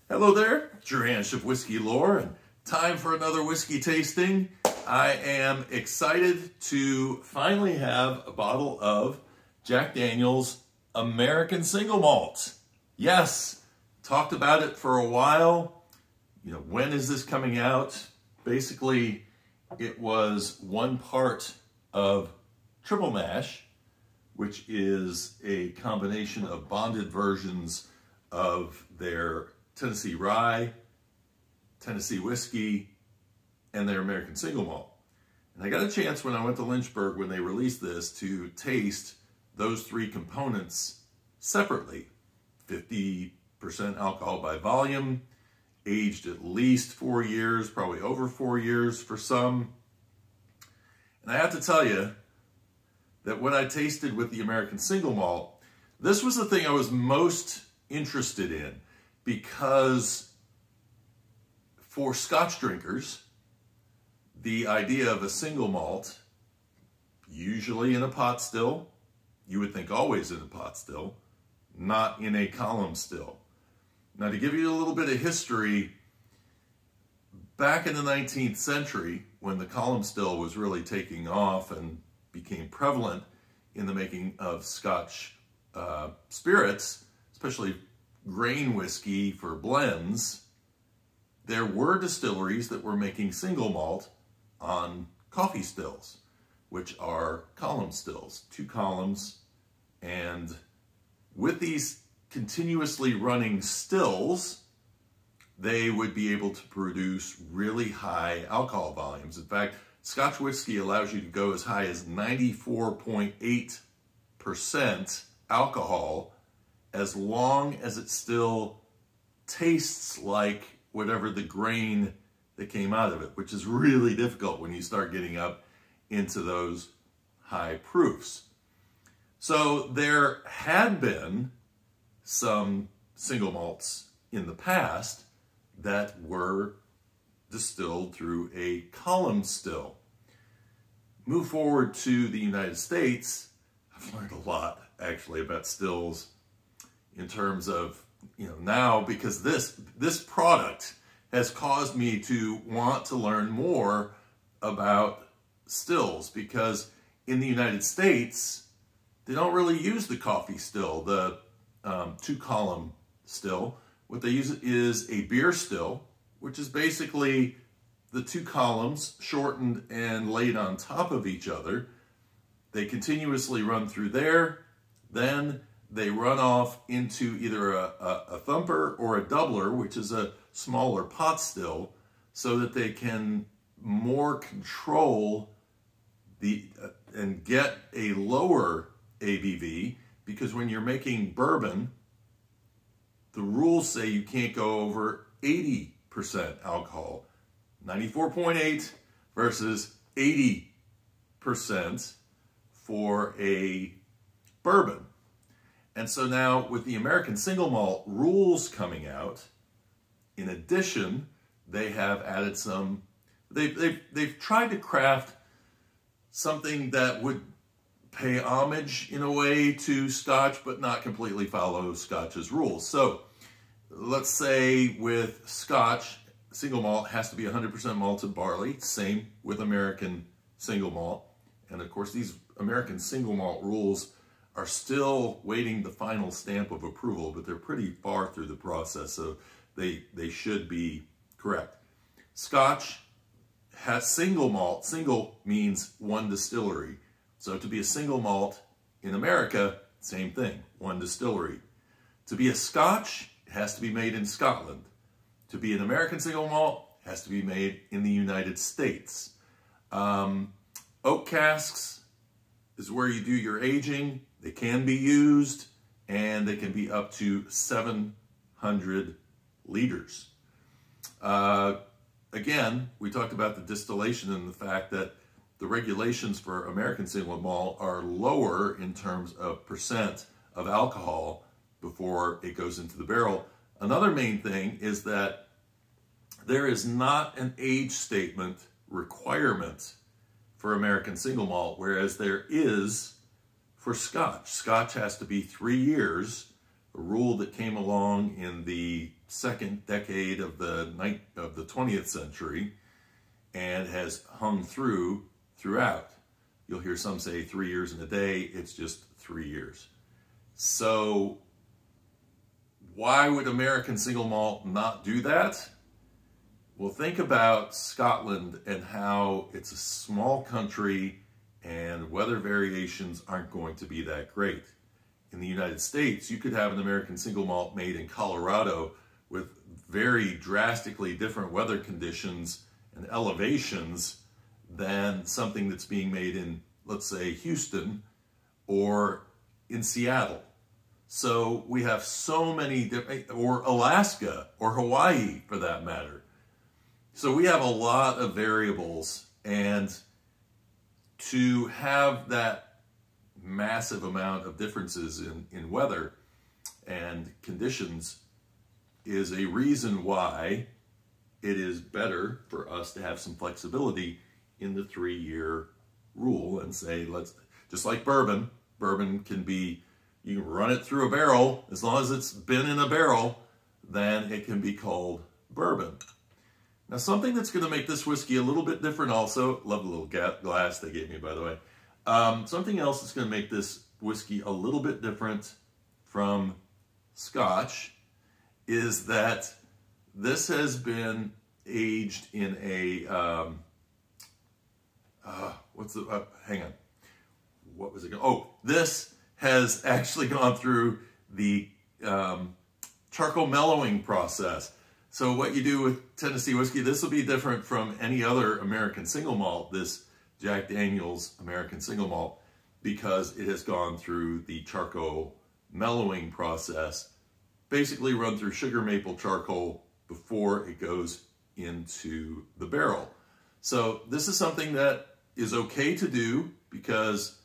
Hello there, it's your Ranch of Whiskey Lore, and time for another whiskey tasting. I am excited to finally have a bottle of Jack Daniel's American Single Malt. Yes, talked about it for a while. When is this coming out? Basically, it was one part of triple mash, which is a combination of bonded versions of their Tennessee Rye, Tennessee Whiskey, and their American Single Malt. And I got a chance when I went to Lynchburg when they released this to taste those three components separately. 50% alcohol by volume, aged at least 4 years, probably over 4 years for some. And I have to tell you that when I tasted with the American Single Malt, this was the thing I was most interested in, because for Scotch drinkers, the idea of a single malt, usually in a pot still, you would think always in a pot still, not in a column still. Now, to give you a little bit of history, back in the 19th century, when the column still was really taking off and became prevalent in the making of Scotch spirits, especially grain whiskey for blends, there were distilleries that were making single malt on coffee stills, which are column stills, 2 columns. And with these continuously running stills, they would be able to produce really high alcohol volumes. In fact, Scotch whiskey allows you to go as high as 94.8% alcohol, as long as it still tastes like whatever the grain that came out of it, which is really difficult when you start getting up into those high proofs. So there had been some single malts in the past that were distilled through a column still. Move forward to the United States, I've learned a lot actually about stills in terms of, now, because this product has caused me to want to learn more about stills, because in the United States, they don't really use the coffee still, the 2-column still. What they use is a beer still, which is basically the 2 columns shortened and laid on top of each other. They continuously run through there, then they run off into either a thumper or a doubler, which is a smaller pot still, so that they can more control and get a lower ABV, because when you're making bourbon, the rules say you can't go over 80% alcohol. 94.8 versus 80% for a bourbon. And so now with the American Single Malt rules coming out, in addition, they have added some, they've tried to craft something that would pay homage in a way to Scotch, but not completely follow Scotch's rules. So let's say with Scotch, single malt has to be 100% malted barley, same with American Single Malt. And of course, these American Single Malt rules are still waiting the final stamp of approval, but they're pretty far through the process, so they should be correct. Scotch has single malt. Single means one distillery. So to be a single malt in America, same thing, one distillery. To be a Scotch, it has to be made in Scotland. To be an American Single Malt, it has to be made in the United States. Oak casks is where you do your aging. They can be used, and they can be up to 700 liters. Again, we talked about the distillation and the fact that the regulations for American Single Malt are lower in terms of percent of alcohol before it goes into the barrel. Another main thing is that there is not an age statement requirement for American Single Malt, whereas there is for Scotch. Scotch has to be 3 years, a rule that came along in the second decade of the 20th century and has hung throughout. You'll hear some say 3 years and a day. It's just 3 years. So why would American single malt not do that? Well, think about Scotland and how it's a small country and weather variations aren't going to be that great. In the United States, you could have an American single malt made in Colorado with very drastically different weather conditions and elevations than something that's being made in, let's say, Houston or in Seattle. So we have so many different, or Alaska or Hawaii for that matter. So we have a lot of variables, and to have that massive amount of differences in weather and conditions is a reason why it is better for us to have some flexibility in the 3-year rule and say, just like bourbon can be, you can run it through a barrel, as long as it's been in a barrel, then it can be called bourbon. Now, something that's going to make this whiskey a little bit different also, love the little glass they gave me, by the way. Something else that's going to make this whiskey a little bit different from Scotch is that this has been aged in a, hang on, what was it? Oh, this has actually gone through the charcoal mellowing process. So what you do with Tennessee whiskey, this will be different from any other American single malt, this Jack Daniel's American single malt, because it has gone through the charcoal mellowing process, basically run through sugar maple charcoal before it goes into the barrel. So this is something that is okay to do because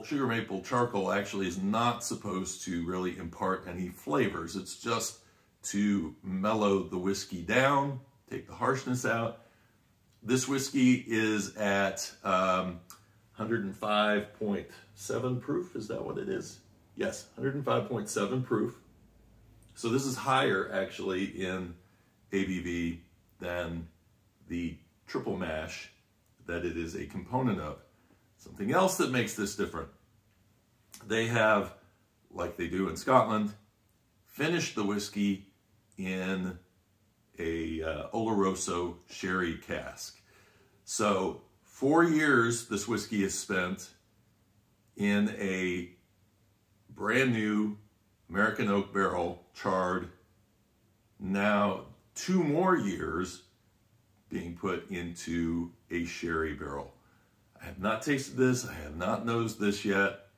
sugar maple charcoal actually is not supposed to really impart any flavors. It's just to mellow the whiskey down, take the harshness out. This whiskey is at 105.7 proof. Is that what it is? Yes, 105.7 proof. So this is higher actually in ABV than the triple mash that it is a component of. Something else that makes this different, they have, like they do in Scotland, finished the whiskey in a Oloroso sherry cask. So 4 years this whiskey is spent in a brand new American oak barrel, charred. Now 2 more years being put into a sherry barrel. I have not tasted this, I have not nosed this yet.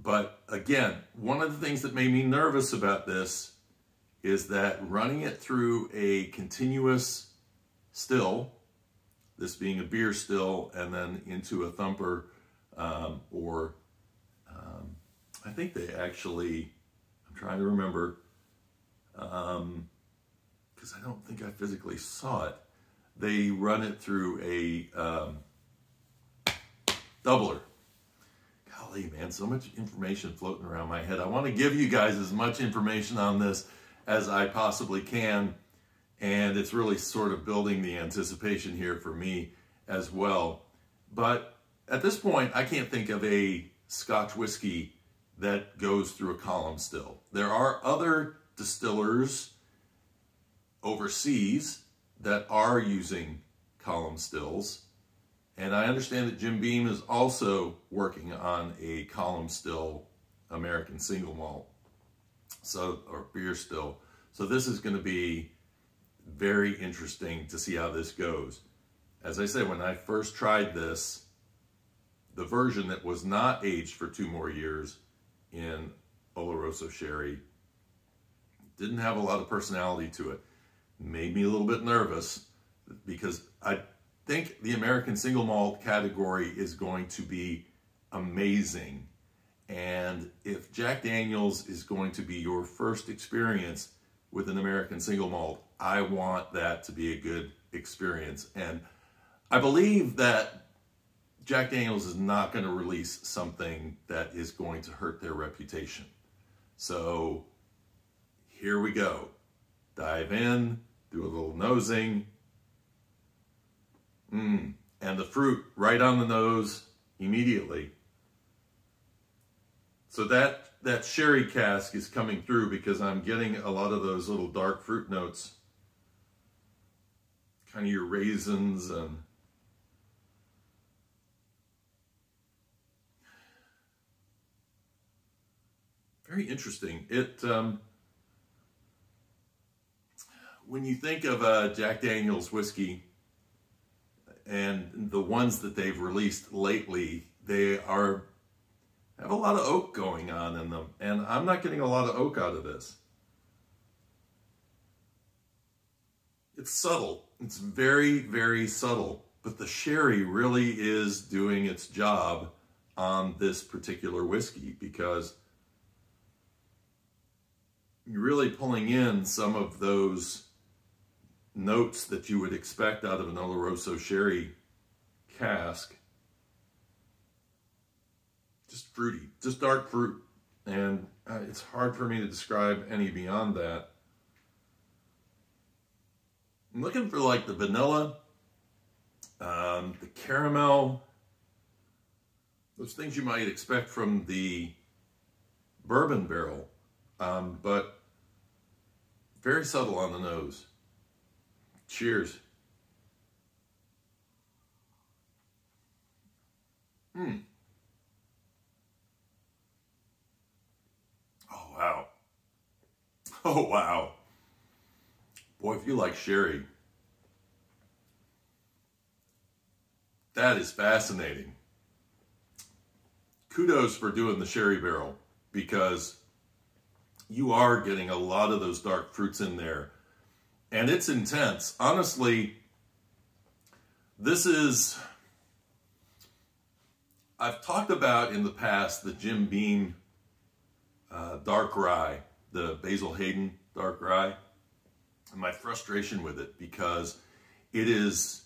But again, one of the things that made me nervous about this is that running it through a continuous still, this being a beer still, and then into a thumper, I think they actually, I'm trying to remember, because I don't think I physically saw it, they run it through a doubler. Golly, man, so much information floating around my head. I want to give you guys as much information on this as I possibly can, and it's really sort of building the anticipation here for me as well. But at this point, I can't think of a Scotch whiskey that goes through a column still. There are other distillers overseas that are using column stills, and I understand that Jim Beam is also working on a column still American single malt, or beer still. So this is going to be very interesting to see how this goes. As I said, when I first tried this, the version that was not aged for 2 more years in Oloroso sherry didn't have a lot of personality to it. Made me a little bit nervous because I think the American single malt category is going to be amazing. And if Jack Daniel's is going to be your first experience with an American single malt, I want that to be a good experience. And I believe that Jack Daniel's is not going to release something that is going to hurt their reputation. So here we go. Dive in, do a little nosing. And the fruit right on the nose immediately. So that sherry cask is coming through because I'm getting a lot of those little dark fruit notes. Kind of your raisins and very interesting. It when you think of Jack Daniel's whiskey and the ones that they've released lately, they have a lot of oak going on in them, and I'm not getting a lot of oak out of this. It's subtle. It's very, very subtle, but the sherry really is doing its job on this particular whiskey because you're really pulling in some of those notes that you would expect out of an Oloroso sherry cask. Just fruity, just dark fruit. And it's hard for me to describe any beyond that. I'm looking for like the vanilla, the caramel, those things you might expect from the bourbon barrel, but very subtle on the nose. Cheers. Oh, wow. Oh, wow. Boy, if you like sherry, that is fascinating. Kudos for doing the sherry barrel because you are getting a lot of those dark fruits in there. And it's intense. Honestly, this is, I've talked about in the past the Jim Beam dark rye, the Basil Hayden dark rye, and my frustration with it because it is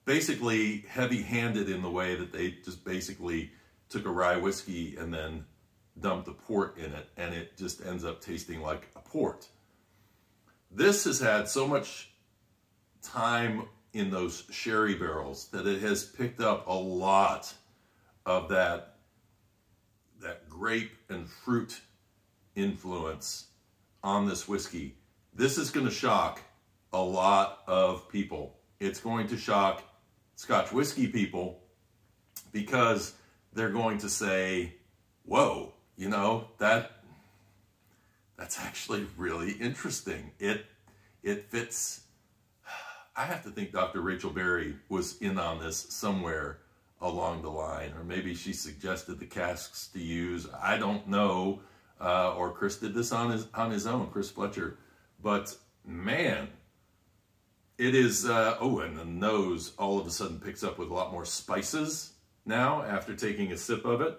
basically heavy-handed in the way that they just basically took a rye whiskey and then dumped a port in it, and it just ends up tasting like a port. This has had so much time in those sherry barrels that it has picked up a lot of that grape and fruit influence on this whiskey. This is going to shock a lot of people. It's going to shock Scotch whiskey people because they're going to say, whoa, you know, that's actually really interesting. It fits. I have to think Dr. Rachel Berry was in on this somewhere along the line, or maybe she suggested the casks to use. I don't know, or Chris did this on his own, Chris Fletcher. But man, it is. Oh, and the nose all of a sudden picks up with a lot more spices now after taking a sip of it.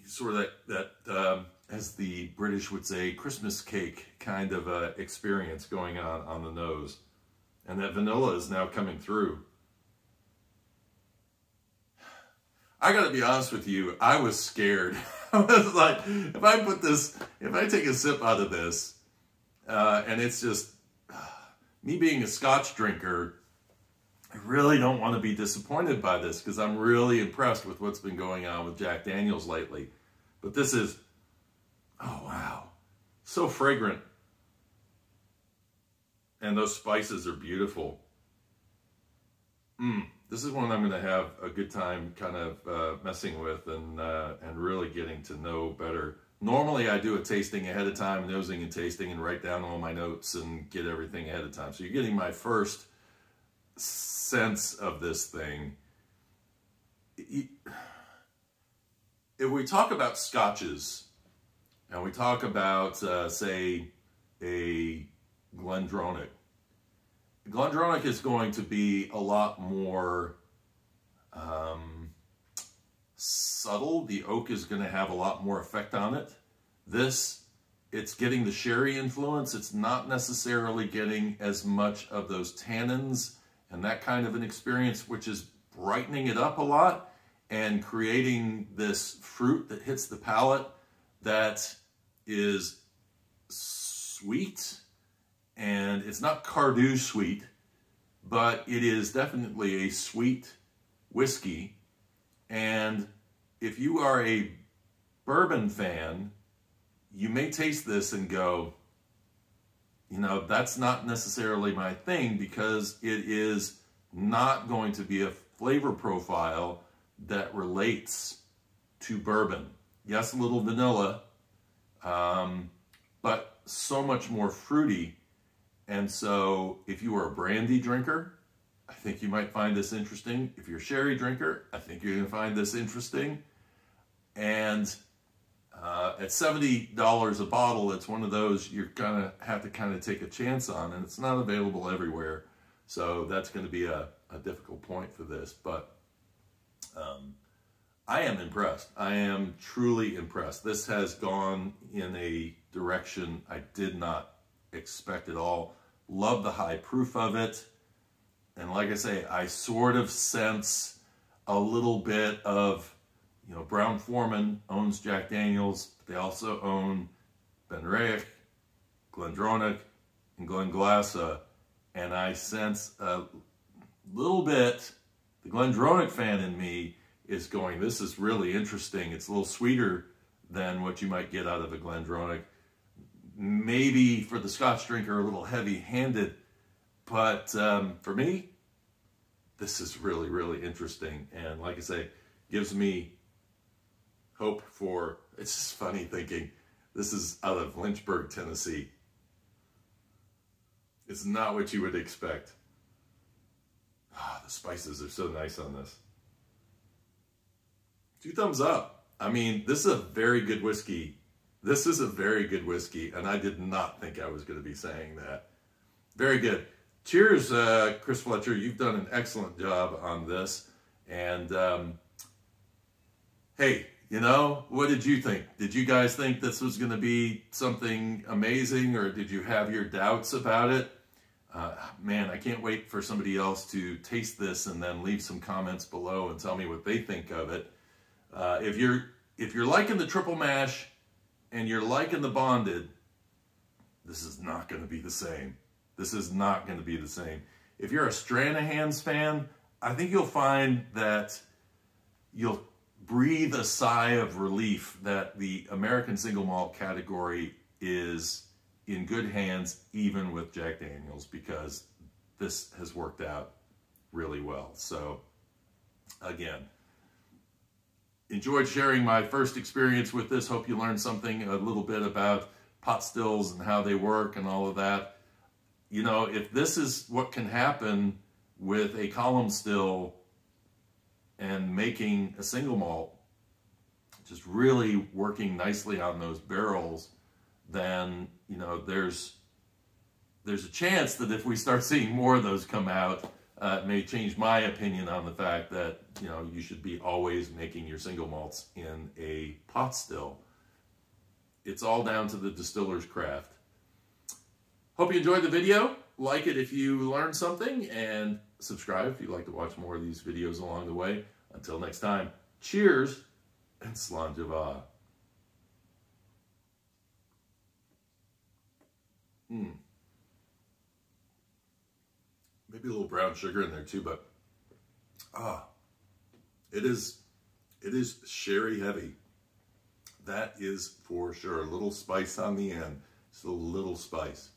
Sort of that as the British would say, Christmas cake kind of experience going on the nose. And that vanilla is now coming through. I gotta be honest with you, I was scared. I was like, if I take a sip out of this, and it's just, me being a Scotch drinker, I really don't want to be disappointed by this because I'm really impressed with what's been going on with Jack Daniel's lately. But this is, oh wow, so fragrant. And those spices are beautiful. This is one I'm going to have a good time kind of messing with and really getting to know better. Normally I do a tasting ahead of time, nosing and tasting, and write down all my notes and get everything ahead of time. So you're getting my first sense of this thing. If we talk about scotches, and we talk about, say, a Glendronach, Glendronach is going to be a lot more subtle. The oak is going to have a lot more effect on it. This, it's getting the sherry influence. It's not necessarily getting as much of those tannins and that kind of an experience, which is brightening it up a lot. and creating this fruit that hits the palate that is sweet, and it's not Cardew sweet, but it is definitely a sweet whiskey. And if you are a bourbon fan, you may taste this and go, you know, that's not necessarily my thing, because it is not going to be a flavor profile that relates to bourbon. Yes, a little vanilla, but so much more fruity. And so if you are a brandy drinker, I think you might find this interesting. If you're a sherry drinker, I think you're going to find this interesting. And at $70 a bottle, it's one of those you're going to have to kind of take a chance on, and it's not available everywhere. So that's going to be a difficult point for this. But I am impressed. I am truly impressed. This has gone in a direction I did not expect at all. Love the high proof of it. And like I say, I sort of sense a little bit of, you know, Brown-Forman owns Jack Daniels. They also own Benriach, Glendronach, and Glenglassaugh. And I sense a little bit, the Glendronach fan in me is going, this is really interesting. It's a little sweeter than what you might get out of a Glendronach. Maybe for the Scotch drinker, a little heavy-handed. But for me, this is really, really interesting. And like I say, gives me hope for, it's just funny thinking, this is out of Lynchburg, Tennessee. It's not what you would expect. Ah, the spices are so nice on this. 2 thumbs up. I mean, this is a very good whiskey. This is a very good whiskey, and I did not think I was going to be saying that. Very good. Cheers, Chris Fletcher. You've done an excellent job on this. And hey, you know, what did you think? Did you guys think this was going to be something amazing, or did you have your doubts about it? Man, I can't wait for somebody else to taste this and then leave some comments below and tell me what they think of it. If you're liking the triple mash and you're liking the bonded, this is not going to be the same. This is not going to be the same. If you're a Stranahan's fan, I think you'll find that you'll breathe a sigh of relief that the American single malt category is in good hands, even with Jack Daniels, because this has worked out really well. So again, enjoyed sharing my first experience with this. Hope you learned something a little bit about pot stills and how they work and all of that. You know, if this is what can happen with a column still and making a single malt, just really working nicely on those barrels, then, you know, there's a chance that if we start seeing more of those come out, it may change my opinion on the fact that, you know, you should be always making your single malts in a pot still. It's all down to the distiller's craft. Hope you enjoyed the video. Like it if you learned something, and subscribe if you'd like to watch more of these videos along the way. Until next time, cheers and Slanjava. Maybe a little brown sugar in there too, but it is sherry heavy. That is for sure. A little spice on the end. Just a little spice.